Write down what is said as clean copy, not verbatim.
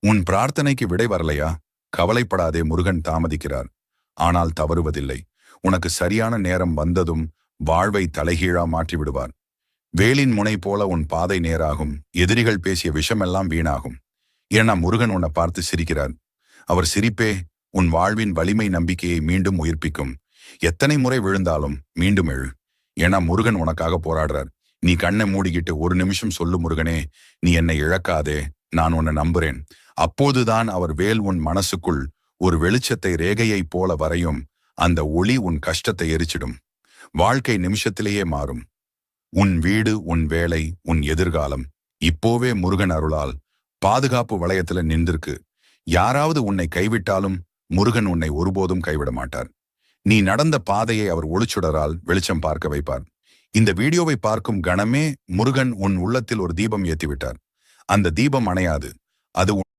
உன் பிரார்த்தனைக்கு விடை வரலையா? கவலைப்படாதே, முருகன் தாமதிக்கிறார். ஆனால் தவறுவதில்லை. உனக்கு சரியான நேரம் வந்ததும் வாழ்வை தலைகீழா மாற்றி விடுவார். வேலின் முனை போல உன் பாதை நேராகும். எதிரிகள் பேசிய விஷமெல்லாம் வீணாகும். ஏன்னா முருகன் உன்னை பார்த்து சிரிக்கிறார். அவர் சிரிப்பே உன் வாழ்வின் வலிமை நம்பிக்கையை மீண்டும் உயிர்ப்பிக்கும். எத்தனை முறை விழுந்தாலும் மீண்டும் எழு. ஏன்னா முருகன் உனக்காக போராடுறார். நீ கண்ணை மூடிக்கிட்டு ஒரு நிமிஷம் சொல்லு, முருகனே, நீ என்னை இழக்காதே, நான் உன்னை நம்புறேன். அப்போதுதான் அவர் வேல் உன் மனசுக்குள் ஒரு வெளிச்சத்தை ரேகையைப் போல வரையும். அந்த ஒளி உன் கஷ்டத்தை எரிச்சிடும். வாழ்க்கை நிமிஷத்திலேயே மாறும். உன் வீடு, உன் வேலை, உன் எதிர்காலம் இப்போவே முருகன் அருளால் பாதுகாப்பு வளையத்துல நின்றிருக்கு. யாராவது உன்னை கைவிட்டாலும் முருகன் உன்னை ஒருபோதும் கைவிட மாட்டார். நீ நடந்த பாதையை அவர் ஒளிச்சுடரால் வெளிச்சம் பார்க்க வைப்பார். இந்த வீடியோவை பார்க்கும் கணமே முருகன் உன் உள்ளத்தில் ஒரு தீபம் ஏற்றிவிட்டார். அந்த தீபம் அணையாது. அது